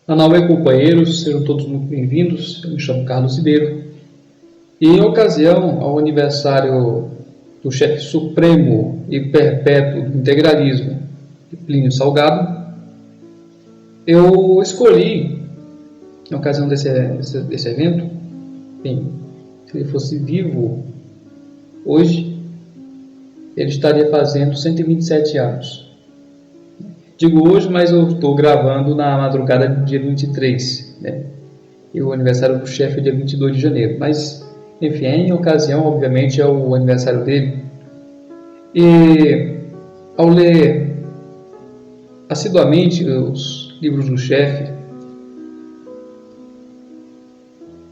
Anauê, companheiros, sejam todos muito bem-vindos. Eu me chamo Carlos Ribeiro e, em ocasião ao aniversário do chefe supremo e perpétuo do integralismo, Plínio Salgado, eu escolhi, em ocasião desse evento, bem, se ele fosse vivo hoje, ele estaria fazendo 127 anos. Digo hoje, mas eu estou gravando na madrugada do dia 23, né? E o aniversário do chefe é dia 22 de janeiro. Mas, enfim, em ocasião, obviamente, é o aniversário dele. E, ao ler assiduamente os livros do chefe,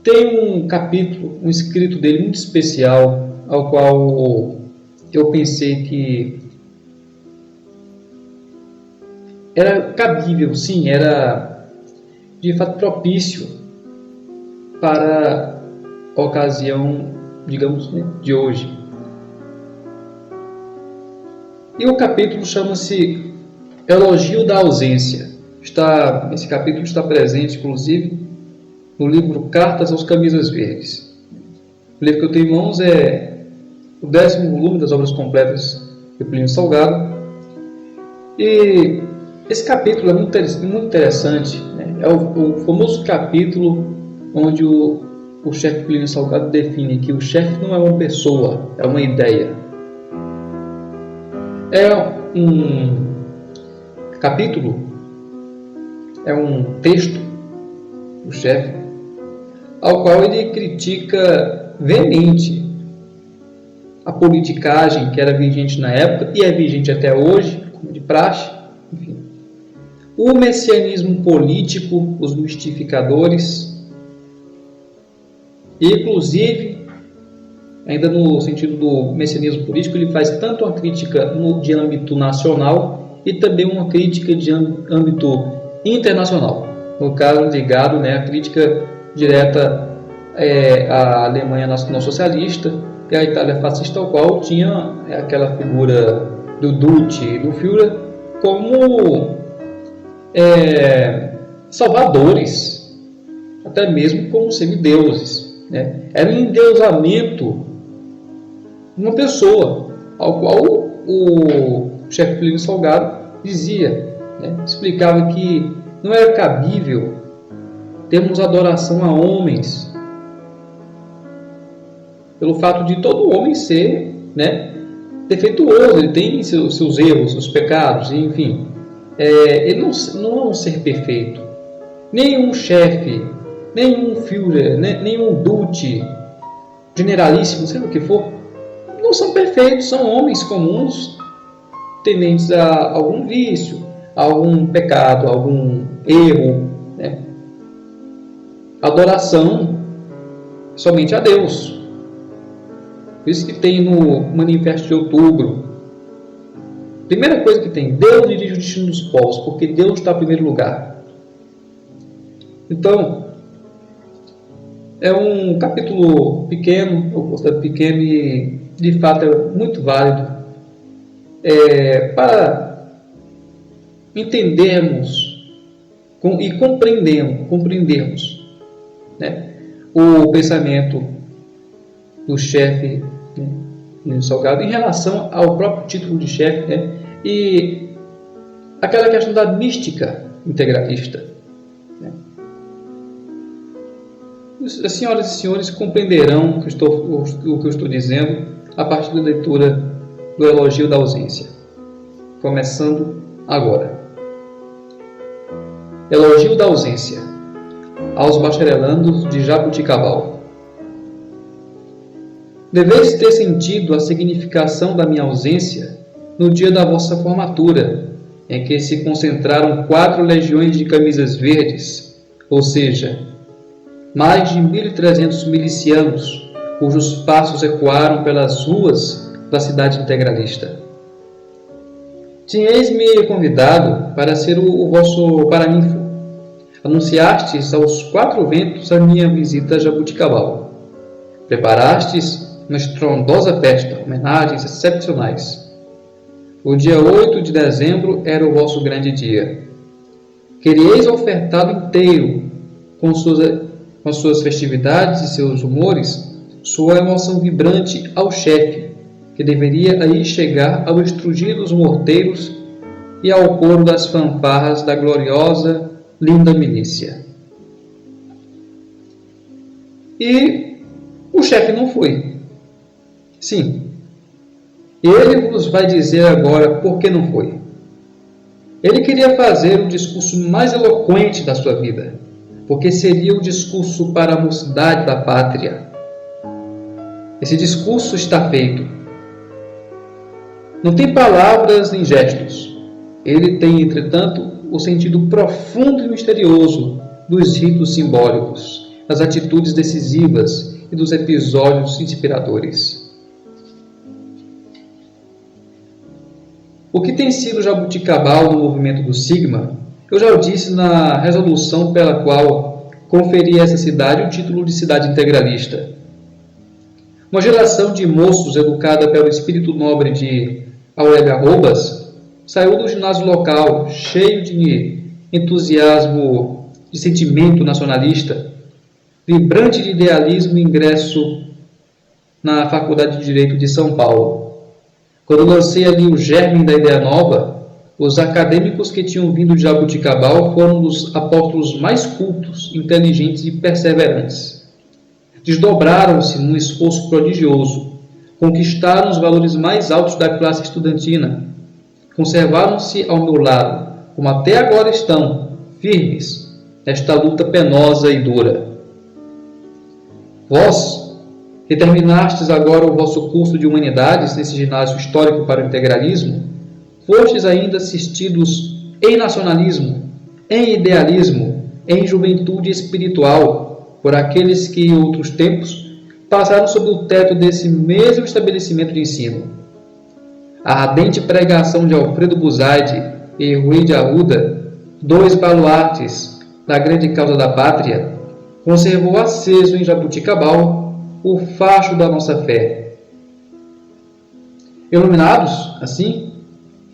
tem um capítulo, um escrito dele muito especial, ao qual eu pensei que era cabível, sim, era de fato propício para a ocasião, digamos, né, de hoje. E o capítulo chama-se Elogio da Ausência. Esse capítulo está presente, inclusive, no livro Cartas aos Camisas Verdes. O livro que eu tenho em mãos é o 10º volume das obras completas de Plínio Salgado. E esse capítulo é muito interessante, né? É o famoso capítulo onde o chefe Plínio Salgado define que o chefe não é uma pessoa, é uma ideia. É um capítulo, é um texto do chefe, ao qual ele critica veemente a politicagem que era vigente na época e é vigente até hoje, como de praxe, enfim. O messianismo político, os mistificadores, e inclusive, ainda no sentido do messianismo político, ele faz tanto uma crítica de âmbito nacional e também uma crítica de âmbito internacional. No caso, ligado, né, à crítica direta à Alemanha nacional-socialista e à Itália fascista, ao qual tinha aquela figura do Duce e do Führer como salvadores, até mesmo como semideuses, né? Era um endeusamento de uma pessoa, ao qual o chefe Plínio Salgado dizia, né? Explicava que não era cabível termos adoração a homens, pelo fato de todo homem ser, né, defeituoso, ele tem seus erros, seus pecados, enfim. Ele não é um ser perfeito. Nenhum chefe, nenhum Führer, nenhum Duce, generalíssimo, seja o que for, não são perfeitos, são homens comuns, tendentes a algum vício, a algum pecado, a algum erro, né? Adoração somente a Deus. Por isso que tem no Manifesto de Outubro, primeira coisa que tem, Deus dirige o destino dos povos, porque Deus está em primeiro lugar. Então, é um capítulo pequeno, eu considero pequeno e de fato é muito válido para entendermos e compreendermos, né, o pensamento do chefe, né, Salgado, em relação ao próprio título de chefe, né, e aquela questão da mística integralista, né. As senhoras e senhores compreenderão o que eu estou dizendo a partir da leitura do Elogio da Ausência. Começando agora. Elogio da Ausência aos bacharelandos de Jabuticabal. Deveis ter sentido a significação da minha ausência no dia da vossa formatura, em que se concentraram 4 legiões de camisas verdes, ou seja, mais de 1.300 milicianos, cujos passos ecoaram pelas ruas da cidade integralista. Tinhais-me convidado para ser o vosso paraninfo. Anunciastes aos 4 ventos a minha visita a Jabuticabal. Preparastes uma estrondosa festa, homenagens excepcionais. O dia 8 de dezembro era o vosso grande dia. Quereis ofertá-lo inteiro, com suas festividades e seus humores, sua emoção vibrante ao chefe, que deveria aí chegar ao estrugir dos morteiros e ao coro das fanfarras da gloriosa, linda milícia. E o chefe não foi. Sim, ele vos vai dizer agora por que não foi. Ele queria fazer o discurso mais eloquente da sua vida, porque seria o discurso para a mocidade da pátria. Esse discurso está feito. Não tem palavras nem gestos. Ele tem, entretanto, o sentido profundo e misterioso dos ritos simbólicos, das atitudes decisivas e dos episódios inspiradores. O que tem sido jabuticabal no movimento do Sigma, eu já o disse na resolução pela qual conferi a essa cidade o título de cidade integralista. Uma geração de moços educada pelo espírito nobre de Aurélio Arrobas saiu do ginásio local cheio de entusiasmo, de sentimento nacionalista, vibrante de idealismo e ingresso na Faculdade de Direito de São Paulo. Quando lancei ali o germe da ideia nova, os acadêmicos que tinham vindo de Jabuticabal foram dos apóstolos mais cultos, inteligentes e perseverantes. Desdobraram-se num esforço prodigioso, conquistaram os valores mais altos da classe estudantina, conservaram-se ao meu lado, como até agora estão, firmes, nesta luta penosa e dura. Vós, que terminastes agora o vosso curso de Humanidades nesse ginásio histórico para o integralismo, fostes ainda assistidos em nacionalismo, em idealismo, em juventude espiritual, por aqueles que, em outros tempos, passaram sob o teto desse mesmo estabelecimento de ensino. A ardente pregação de Alfredo Buzaide e Rui de Arruda, dois baluartes da grande causa da pátria, conservou aceso em Jabuticabal o facho da nossa fé. Iluminados, assim,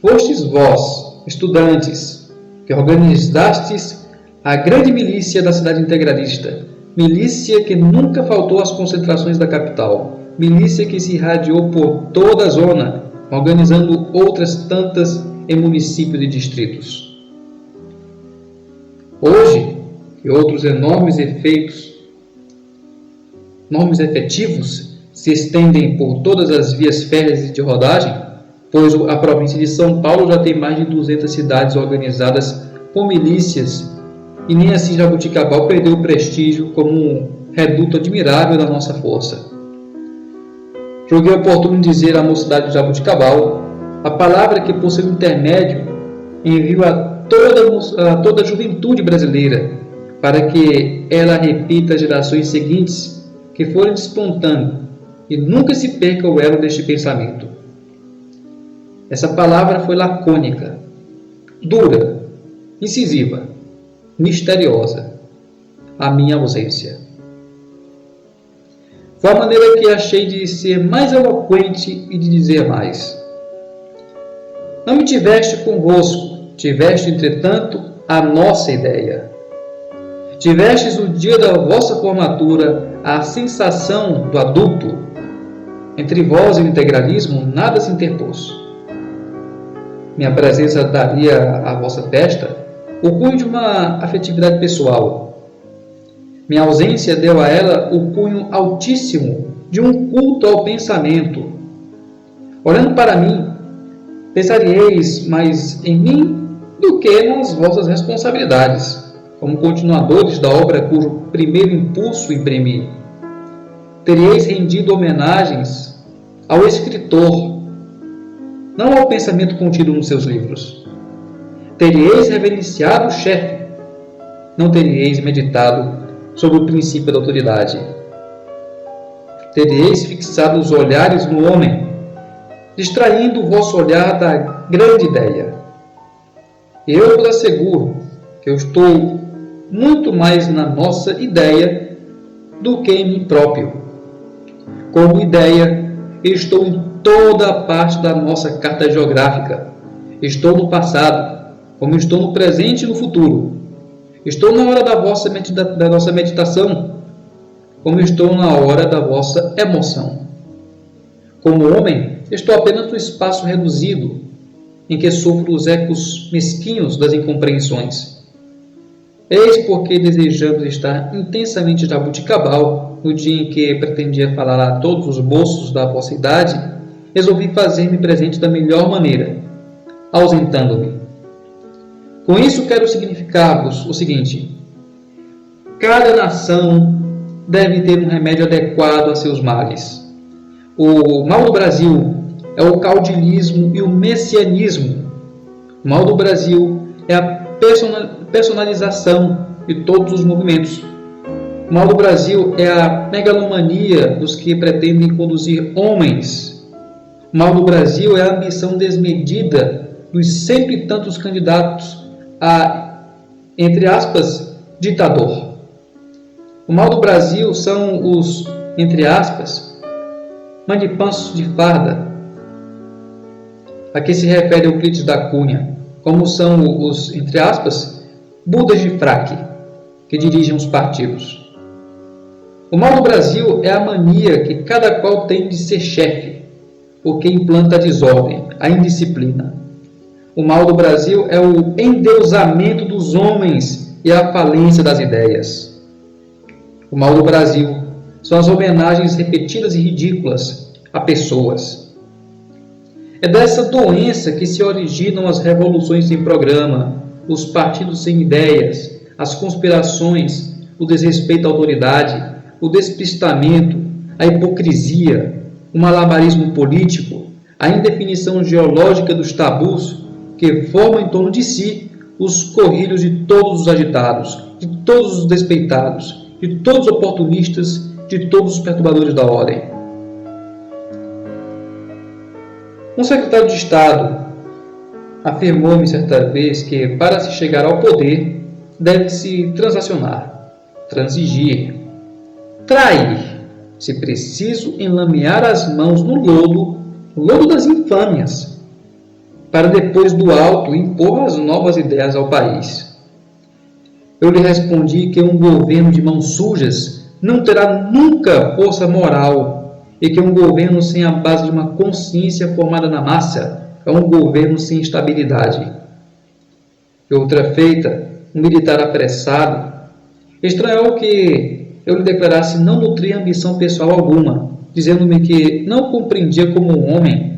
fostes vós, estudantes, que organizastes a grande milícia da cidade integralista, milícia que nunca faltou às concentrações da capital, milícia que se irradiou por toda a zona, organizando outras tantas em municípios e distritos. Hoje, que outros enormes efetivos se estendem por todas as vias férreas de rodagem, pois a província de São Paulo já tem mais de 200 cidades organizadas com milícias, e nem assim Jabuticabal perdeu o prestígio como um reduto admirável da nossa força. Julguei oportuno dizer à mocidade de Jabuticabal a palavra que, por seu intermédio, envio a toda a juventude brasileira, para que ela repita às gerações seguintes que forem despontando e nunca se perca o elo deste pensamento. Essa palavra foi lacônica, dura, incisiva, misteriosa, a minha ausência. Foi a maneira que achei de ser mais eloquente e de dizer mais. Não me tiveste convosco, tiveste, entretanto, a nossa ideia. Tivestes o dia da vossa formatura a sensação do adulto. Entre vós e o integralismo nada se interpôs. Minha presença daria à vossa festa o cunho de uma afetividade pessoal. Minha ausência deu a ela o cunho altíssimo de um culto ao pensamento. Olhando para mim, pensaríeis mais em mim do que nas vossas responsabilidades, como continuadores da obra cujo primeiro impulso imprimi. Teríeis rendido homenagens ao escritor, não ao pensamento contido nos seus livros. Teríeis reverenciado o chefe, não teríeis meditado sobre o princípio da autoridade. Teríeis fixado os olhares no homem, distraindo o vosso olhar da grande ideia. Eu vos asseguro que eu estou muito mais na nossa ideia do que em mim próprio. Como ideia, estou em toda a parte da nossa carta geográfica. Estou no passado, como estou no presente e no futuro. Estou na hora da nossa meditação, como estou na hora da vossa emoção. Como homem, estou apenas no espaço reduzido, em que sofro os ecos mesquinhos das incompreensões. Eis porque, desejando estar intensamente jabuticabal, no dia em que pretendia falar a todos os moços da vossa idade, resolvi fazer-me presente da melhor maneira, ausentando-me. Com isso quero significar-vos o seguinte: cada nação deve ter um remédio adequado a seus males. O mal do Brasil é o caudilismo e o messianismo. O mal do Brasil é a personalização de todos os movimentos. O mal do Brasil é a megalomania dos que pretendem conduzir homens. O mal do Brasil é a ambição desmedida dos cento e tantos candidatos a, entre aspas, ditador. O mal do Brasil são os, entre aspas, manipansos de farda, a que se refere Euclides da Cunha, como são os, entre aspas, budas de fraque, que dirigem os partidos. O mal do Brasil é a mania que cada qual tem de ser chefe, o que implanta a desordem, a indisciplina. O mal do Brasil é o endeusamento dos homens e a falência das ideias. O mal do Brasil são as homenagens repetidas e ridículas a pessoas. É dessa doença que se originam as revoluções sem programa, os partidos sem ideias, as conspirações, o desrespeito à autoridade, o despistamento, a hipocrisia, o malabarismo político, a indefinição geológica dos tabus que formam em torno de si os corrilhos de todos os agitados, de todos os despeitados, de todos os oportunistas, de todos os perturbadores da ordem. Um secretário de Estado afirmou-me certa vez que, para se chegar ao poder, deve-se transacionar, transigir, trair, se preciso, enlamear as mãos no lodo das infâmias, para depois do alto impor as novas ideias ao país. Eu lhe respondi que um governo de mãos sujas não terá nunca força moral e que um governo sem a base de uma consciência formada na massa é um governo sem estabilidade. E outra feita, um militar apressado, estranhou que eu lhe declarasse não nutrir ambição pessoal alguma, dizendo-me que não compreendia como um homem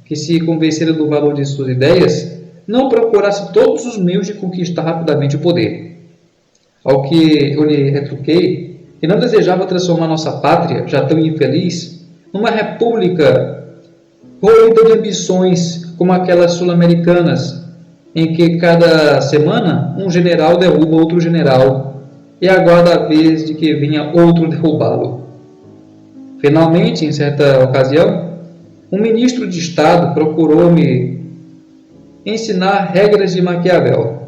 que, se convencera do valor de suas ideias, não procurasse todos os meios de conquistar rapidamente o poder. Ao que eu lhe retruquei que não desejava transformar nossa pátria, já tão infeliz, numa república roída de ambições como aquelas sul-americanas, em que cada semana um general derruba outro general e aguarda a vez de que venha outro derrubá-lo. Finalmente, em certa ocasião, um ministro de Estado procurou-me ensinar regras de Maquiavel,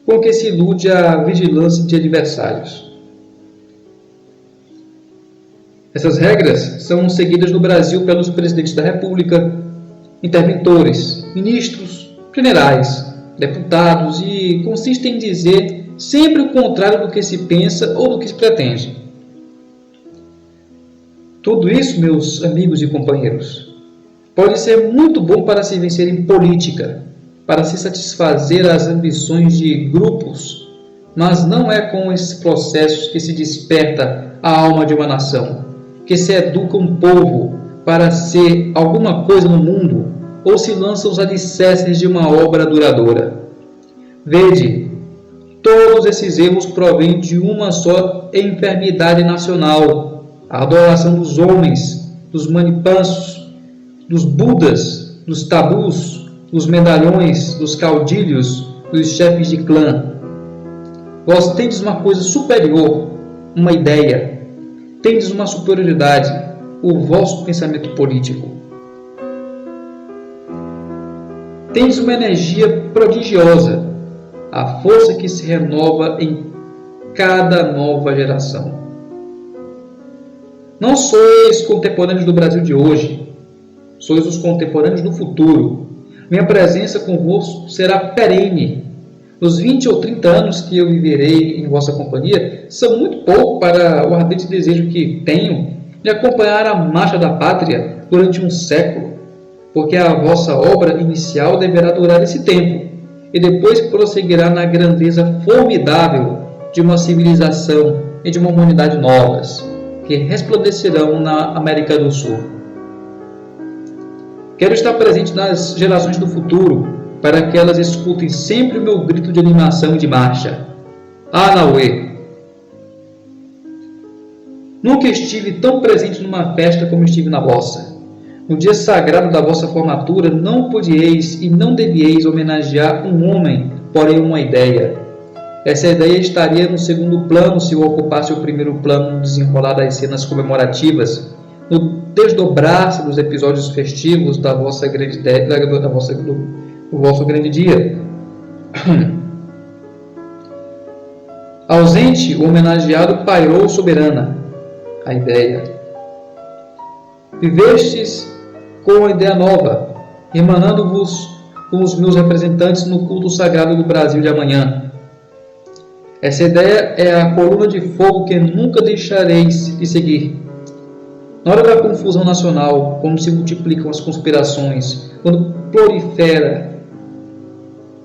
com que se ilude a vigilância de adversários. Essas regras são seguidas no Brasil pelos presidentes da República, interventores, ministros, generais, deputados e consistem em dizer sempre o contrário do que se pensa ou do que se pretende. Tudo isso, meus amigos e companheiros, pode ser muito bom para se vencer em política, para se satisfazer as ambições de grupos, mas não é com esses processos que se desperta a alma de uma nação, que se educa um povo para ser alguma coisa no mundo, ou se lançam os alicerces de uma obra duradoura. Vede, todos esses erros provêm de uma só enfermidade nacional: a adoração dos homens, dos manipansos, dos budas, dos tabus, dos medalhões, dos caudilhos, dos chefes de clã. Vós tendes uma coisa superior, uma ideia, tendes uma superioridade, o vosso pensamento político. Tendes uma energia prodigiosa, a força que se renova em cada nova geração. Não sois contemporâneos do Brasil de hoje, sois os contemporâneos do futuro. Minha presença convosco será perene. Os 20 ou 30 anos que eu viverei em vossa companhia são muito pouco para o ardente desejo que tenho de acompanhar a marcha da pátria durante um século, porque a vossa obra inicial deverá durar esse tempo, e depois prosseguirá na grandeza formidável de uma civilização e de uma humanidade novas, que resplandecerão na América do Sul. Quero estar presente nas gerações do futuro, para que elas escutem sempre o meu grito de animação e de marcha. Anauê! Nunca estive tão presente numa festa como estive na vossa. No dia sagrado da vossa formatura, não podieis e não devieis homenagear um homem, porém uma ideia. Essa ideia estaria no segundo plano se eu ocupasse o primeiro plano no desenrolar das cenas comemorativas, no desdobrar-se dos episódios festivos da vossa grande do vosso grande dia. Ausente, o homenageado pairou soberana, a ideia. Vivestes com a ideia nova, emanando-vos com os meus representantes no culto sagrado do Brasil de amanhã. Essa ideia é a coluna de fogo que nunca deixareis de seguir. Na hora da confusão nacional, quando se multiplicam as conspirações, quando prolifera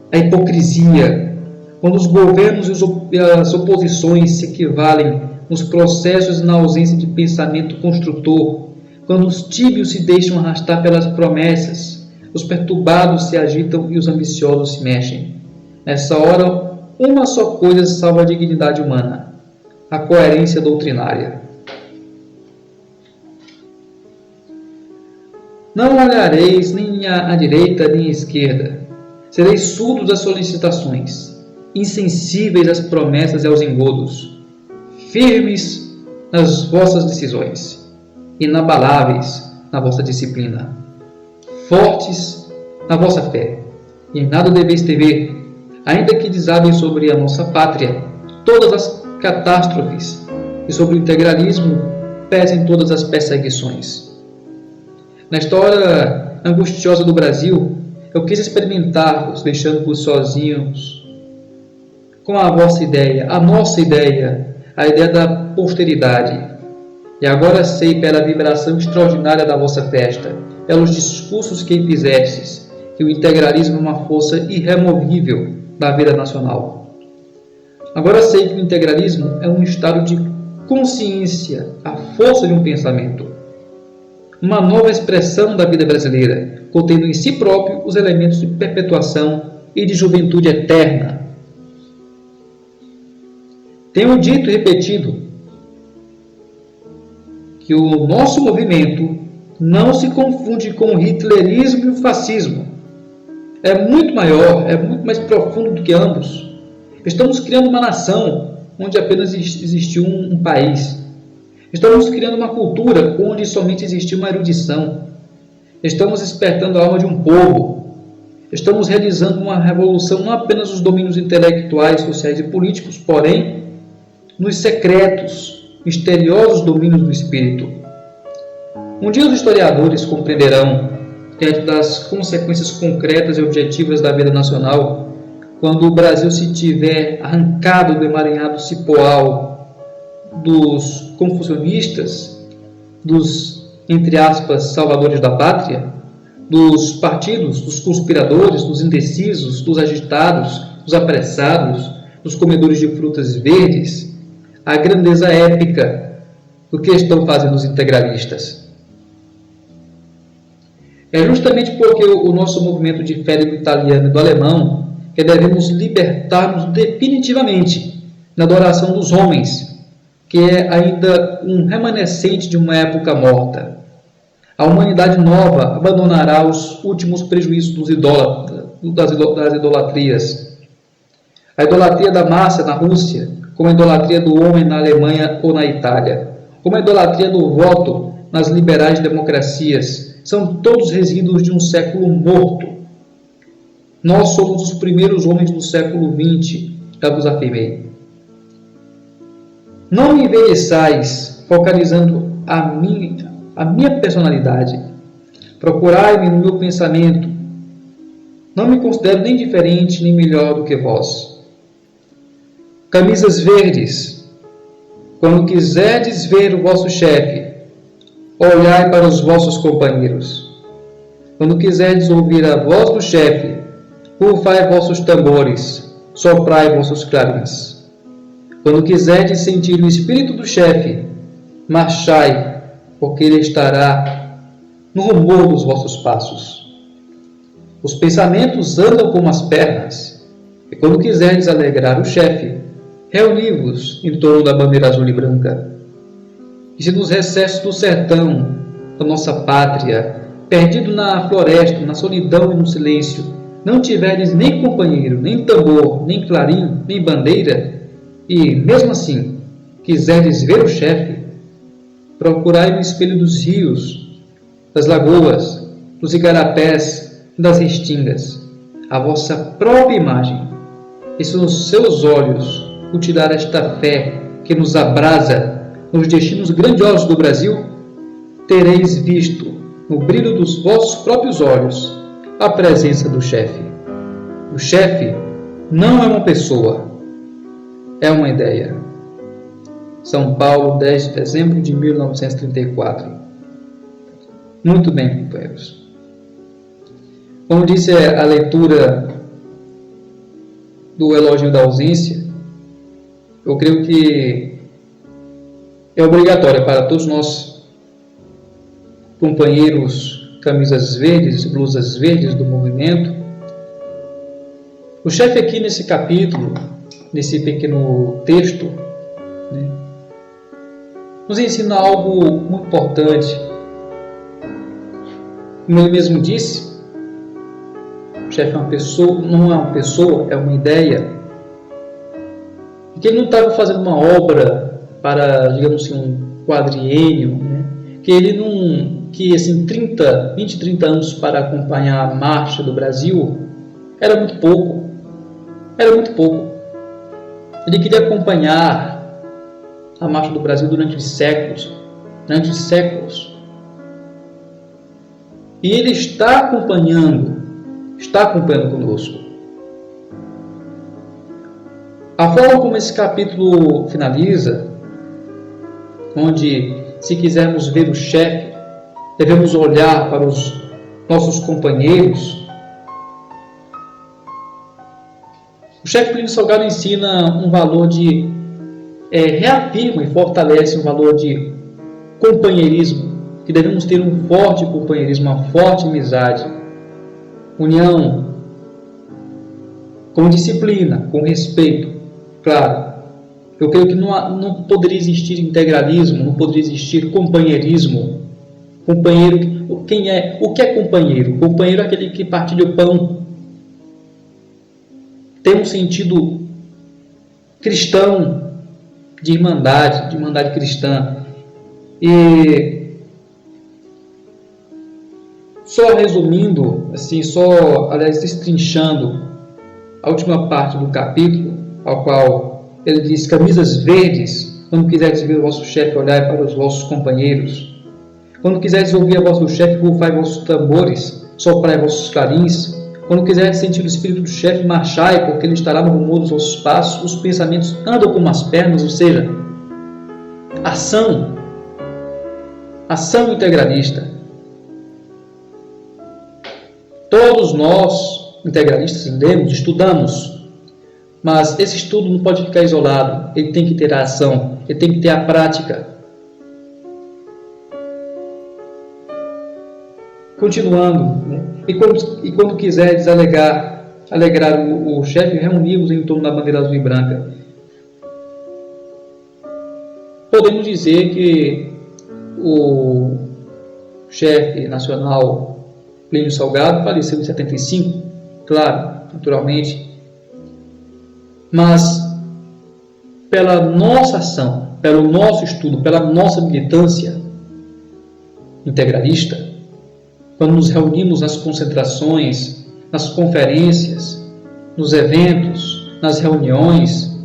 a hipocrisia, quando os governos e as oposições se equivalem nos processos e na ausência de pensamento construtor, quando os tíbios se deixam arrastar pelas promessas, os perturbados se agitam e os ambiciosos se mexem. Nessa hora, uma só coisa salva a dignidade humana: a coerência doutrinária. Não olhareis nem à direita nem à esquerda. Sereis surdos às solicitações, insensíveis às promessas e aos engodos, firmes nas vossas decisões, inabaláveis na vossa disciplina, fortes na vossa fé. E em nada deveis temer, ainda que desabem sobre a nossa pátria todas as catástrofes e sobre o integralismo pesem todas as perseguições. Nesta hora angustiosa do Brasil, eu quis experimentar-vos, deixando-vos sozinhos com a vossa ideia, a nossa ideia, a ideia da posteridade. E agora sei, pela vibração extraordinária da vossa festa, pelos discursos que fizestes, que o integralismo é uma força irremovível da vida nacional. Agora sei que o integralismo é um estado de consciência, a força de um pensamento, uma nova expressão da vida brasileira, contendo em si próprio os elementos de perpetuação e de juventude eterna. Tenho dito e repetido que o nosso movimento não se confunde com o hitlerismo e o fascismo. É muito maior, é muito mais profundo do que ambos. Estamos criando uma nação onde apenas existiu um país. Estamos criando uma cultura onde somente existiu uma erudição. Estamos despertando a alma de um povo. Estamos realizando uma revolução não apenas nos domínios intelectuais, sociais e políticos, porém nos secretos, misteriosos domínios do espírito. Um dia os historiadores compreenderão, diante das consequências concretas e objetivas da vida nacional, quando o Brasil se tiver arrancado do emaranhado cipoal dos confucionistas, dos, entre aspas, salvadores da pátria, dos partidos, dos conspiradores, dos indecisos, dos agitados, dos apressados, dos comedores de frutas verdes, a grandeza épica do que estão fazendo os integralistas. É justamente porque o nosso movimento difere do italiano e do alemão que devemos libertar-nos definitivamente na adoração dos homens, que é ainda um remanescente de uma época morta. A humanidade nova abandonará os últimos prejuízos das idolatrias. A idolatria da massa na Rússia, como a idolatria do homem na Alemanha ou na Itália, como a idolatria do voto nas liberais democracias, são todos resíduos de um século morto. Nós somos os primeiros homens do século XX, já vos afirmei. Não me envelheçais focalizando a minha personalidade. Procurai-me no meu pensamento, Não me considero nem diferente nem melhor do que vós. Camisas verdes, quando quiserdes ver o vosso chefe, olhai para os vossos companheiros. Quando quiserdes ouvir a voz do chefe, rufai vossos tambores, soprai vossos clarins. Quando quiserdes sentir o espírito do chefe, marchai, porque ele estará no rumor dos vossos passos. Os pensamentos andam como as pernas, e quando quiserdes alegrar o chefe, reuni-vos em torno da bandeira azul e branca. E se nos recessos do sertão, da nossa pátria, perdido na floresta, na solidão e no silêncio, não tiverdes nem companheiro, nem tambor, nem clarim, nem bandeira, e, mesmo assim, quiserdes ver o chefe, procurai no espelho dos rios, das lagoas, dos igarapés, das restingas, a vossa própria imagem, e se nos seus olhos cultivar esta fé que nos abrasa nos destinos grandiosos do Brasil, tereis visto, no brilho dos vossos próprios olhos, a presença do chefe. O chefe não é uma pessoa, é uma ideia. São Paulo, 10 de dezembro de 1934. Muito bem, companheiros. Como disse a leitura do elogio da ausência, eu creio que é obrigatória para todos nós, companheiros camisas verdes e blusas verdes do movimento. O chefe aqui nesse capítulo, nesse pequeno texto, né, nos ensina algo muito importante. Como ele mesmo disse, o chefe é uma pessoa, não é uma pessoa, é uma ideia. E que ele não estava fazendo uma obra para, digamos assim, um quadriênio, né? Que ele não, que assim, 20, 30 anos para acompanhar a marcha do Brasil era muito pouco. Era muito pouco. Ele queria acompanhar a marcha do Brasil durante séculos. E ele está acompanhando conosco. A forma como esse capítulo finaliza, onde, se quisermos ver o chefe, devemos olhar para os nossos companheiros. O chefe Plínio Salgado ensina um valor de, reafirma e fortalece um valor de companheirismo, que devemos ter um forte companheirismo, uma forte amizade, união, com disciplina, com respeito. Claro, eu creio que não poderia existir integralismo, não poderia existir companheirismo. Companheiro, o que é companheiro? Companheiro é aquele que partilha o pão. Tem um sentido cristão, de irmandade cristã. E só resumindo, assim, destrinchando a última parte do capítulo, ao qual ele diz: camisas verdes, quando quiseres ver o vosso chefe, olhai para os vossos companheiros. Quando quiseres ouvir a voz do chefe, rufai vossos tambores, soprai vossos clarins. Quando quiseres sentir o espírito do chefe, marchai, porque ele estará no rumor dos vossos passos. Os pensamentos andam como as pernas, ou seja, ação integralista. Todos nós, integralistas, lemos, estudamos, mas esse estudo não pode ficar isolado. Ele tem que ter a ação, ele tem que ter a prática. Continuando, né? E quando quiseres alegrar o chefe, reuni-vos em torno da bandeira azul e branca. Podemos dizer que o chefe nacional Plínio Salgado faleceu em 75, claro, naturalmente, mas pela nossa ação, pelo nosso estudo, pela nossa militância integralista, quando nos reunimos nas concentrações, nas conferências, nos eventos, nas reuniões,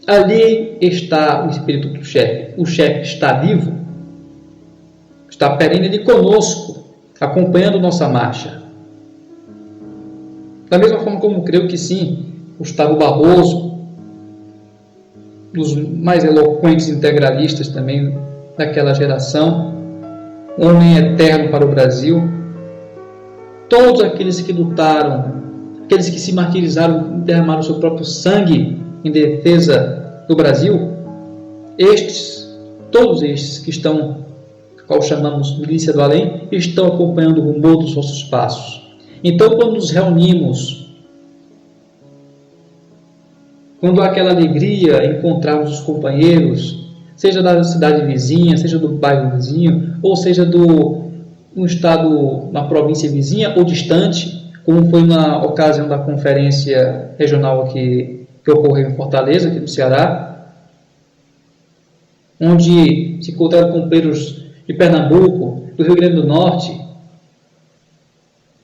ali está o espírito do chefe. O chefe está vivo, está perene ali conosco, acompanhando nossa marcha. Da mesma forma como creio que sim, Gustavo Barroso, dos mais eloquentes integralistas também daquela geração, um homem eterno para o Brasil, todos aqueles que lutaram, aqueles que se martirizaram, derramaram seu próprio sangue em defesa do Brasil, todos estes que estão, qual chamamos milícia do além, estão acompanhando o rumo dos nossos passos. Então, quando nos reunimos, quando há aquela alegria em encontrarmos os companheiros, seja da cidade vizinha, seja do bairro vizinho, ou seja um estado, na província vizinha ou distante, como foi na ocasião da conferência regional aqui, que ocorreu em Fortaleza, aqui no Ceará, onde se encontraram companheiros de Pernambuco, do Rio Grande do Norte,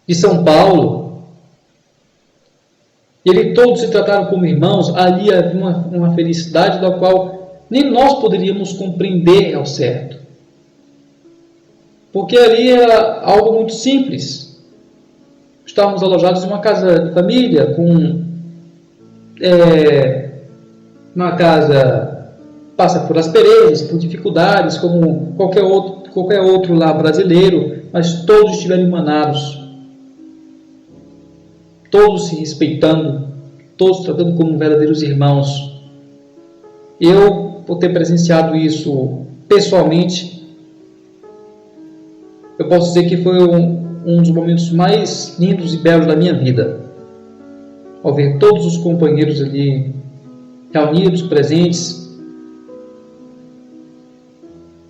de São Paulo, e eles todos se trataram como irmãos. Ali havia uma felicidade da qual nem nós poderíamos compreender ao certo. Porque ali era algo muito simples. Estávamos alojados em uma casa de família, uma casa passa por asperezas, por dificuldades, como qualquer outro lá brasileiro, mas todos estiveram emanados, todos se respeitando, todos tratando como verdadeiros irmãos. Eu, por ter presenciado isso pessoalmente, eu posso dizer que foi um dos momentos mais lindos e belos da minha vida. Ao ver todos os companheiros ali reunidos, presentes,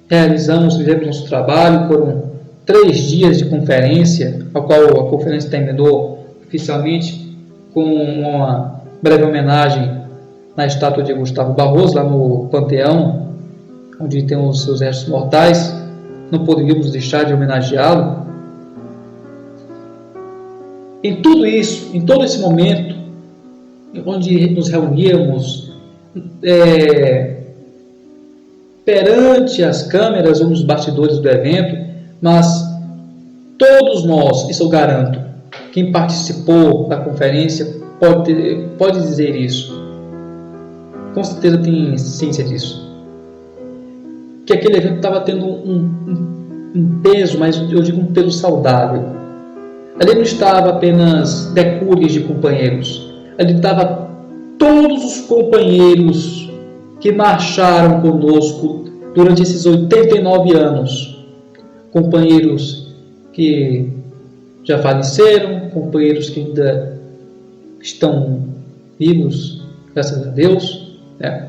fizemos nosso trabalho. Foram 3 dias de conferência, a qual a conferência terminou oficialmente com uma breve homenagem na estátua de Gustavo Barroso, lá no Panteão, onde tem os seus restos mortais. Não poderíamos deixar de homenageá-lo. Em tudo isso, em todo esse momento, onde nos reuníamos perante as câmeras ou nos bastidores do evento, mas todos nós, isso eu garanto, quem participou da conferência pode dizer isso, com certeza tem ciência disso, que aquele evento estava tendo um peso, mas eu digo um peso saudável. Ali não estava apenas decúlios de companheiros, ali estava todos os companheiros que marcharam conosco durante esses 89 anos, companheiros que já faleceram, companheiros que ainda estão vivos, graças a Deus, né?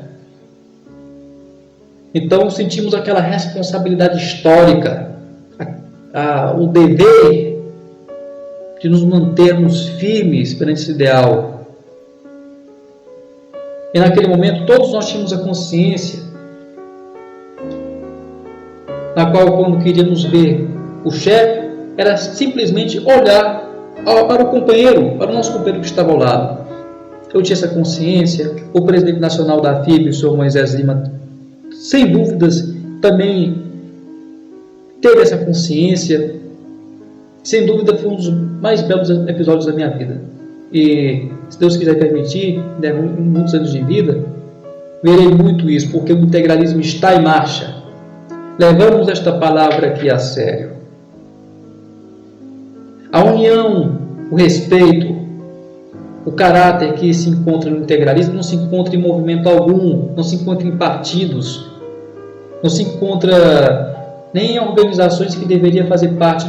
Então sentimos aquela responsabilidade histórica, o dever de nos mantermos firmes perante esse ideal. E naquele momento todos nós tínhamos a consciência, na qual, quando queríamos ver o chefe, era simplesmente olhar para o companheiro, para o nosso companheiro que estava ao lado. Eu tinha essa consciência. O presidente nacional da FIB, o senhor Moisés Lima, sem dúvidas, também teve essa consciência. Sem dúvida, foi um dos mais belos episódios da minha vida. E, se Deus quiser permitir, muitos anos de vida, verei muito isso, porque o integralismo está em marcha. Levamos esta palavra aqui a sério. A união, o respeito, o caráter que se encontra no integralismo não se encontra em movimento algum, não se encontra em partidos, não se encontra nem em organizações que deveriam fazer parte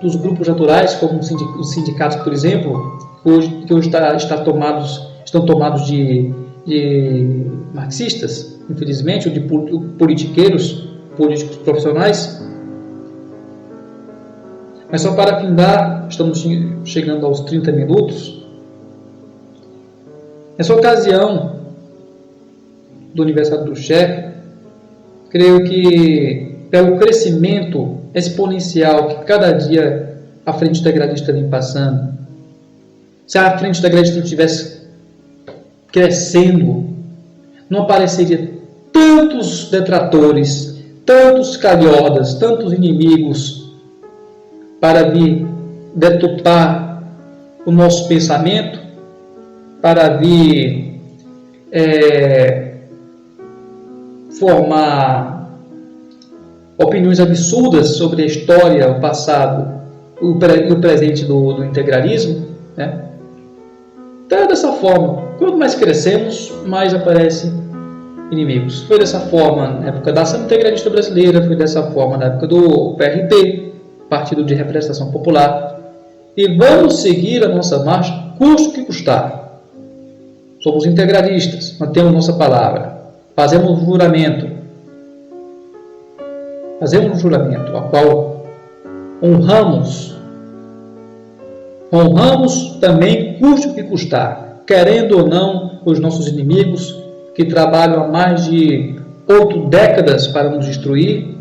dos grupos naturais, como os sindicatos, por exemplo, que hoje estão tomados de marxistas, infelizmente, ou de políticos profissionais. Mas só para findar, estamos chegando aos 30 minutos. Nessa ocasião do aniversário do chefe, creio que pelo crescimento exponencial que cada dia a Frente Integralista vem passando, se a Frente Integralista não estivesse crescendo, não apareceria tantos detratores, tantos calhordas, tantos inimigos para vir deturpar o nosso pensamento para vir formar opiniões absurdas sobre a história, o passado e o presente do integralismo, né? Então é dessa forma. Quanto mais crescemos, mais aparecem inimigos. Foi dessa forma na época da Ação Integralista Brasileira, foi dessa forma na época do PRP, Partido de Representação Popular. E vamos seguir a nossa marcha, custe o que custar. Somos integralistas, mantemos nossa palavra, fazemos um juramento, a qual honramos também, custe o que custar, querendo ou não, os nossos inimigos que trabalham há mais de 8 décadas para nos destruir,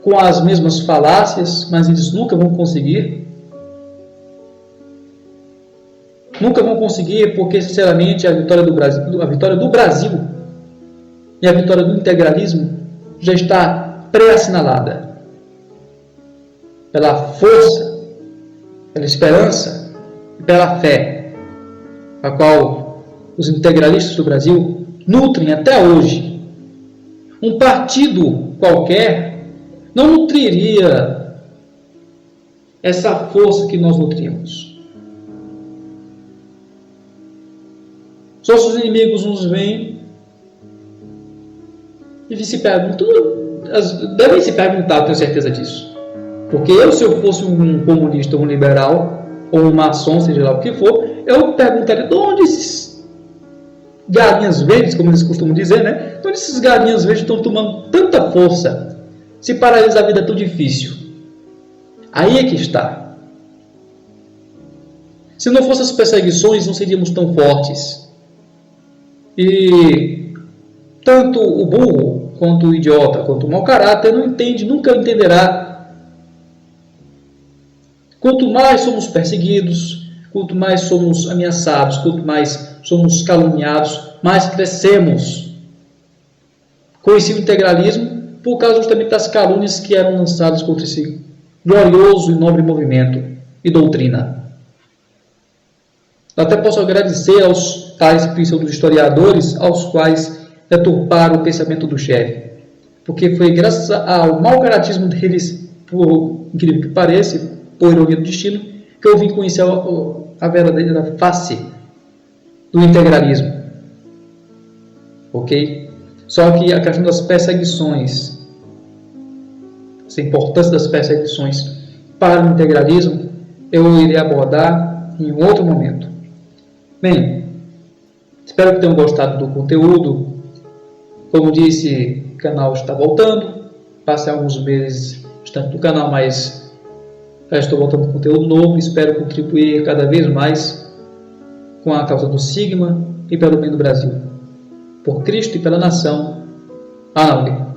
com as mesmas falácias, mas eles nunca vão conseguir. Nunca vão conseguir, porque, sinceramente, a vitória do Brasil e a vitória do integralismo já está pré-assinalada pela força, pela esperança e pela fé, a qual os integralistas do Brasil nutrem até hoje. Um partido qualquer não nutriria essa força que nós nutrimos. Nossos inimigos nos veem e se perguntam, devem se perguntar, tenho certeza disso. Porque se eu fosse um comunista, um liberal, ou um maçom, seja lá o que for, eu perguntaria de onde esses galinhas verdes, como eles costumam dizer, né? De onde esses galinhas verdes estão tomando tanta força? Se para eles a vida é tão difícil. Aí é que está. Se não fossem as perseguições, não seríamos tão fortes. E tanto o burro, quanto o idiota, quanto o mau caráter não entende, nunca entenderá. Quanto mais somos perseguidos, quanto mais somos ameaçados, quanto mais somos caluniados, mais crescemos. Conheci o integralismo por causa justamente das calúnias que eram lançadas contra esse glorioso e nobre movimento e doutrina. Eu até posso agradecer aos tais pseudo-historiadores aos quais deturparam o pensamento do chefe, porque foi graças ao mau caratismo deles, por incrível que pareça, por ironia do destino, que eu vim conhecer a verdadeira face do integralismo. Ok? Só que a questão das perseguições, essa importância das perseguições para o integralismo, eu irei abordar em um outro momento. Bem, espero que tenham gostado do conteúdo. Como disse, o canal está voltando. Passei alguns meses distante do canal, mas já estou voltando com conteúdo novo. Espero contribuir cada vez mais com a causa do Sigma e pelo bem do Brasil. Por Cristo e pela nação. Amém.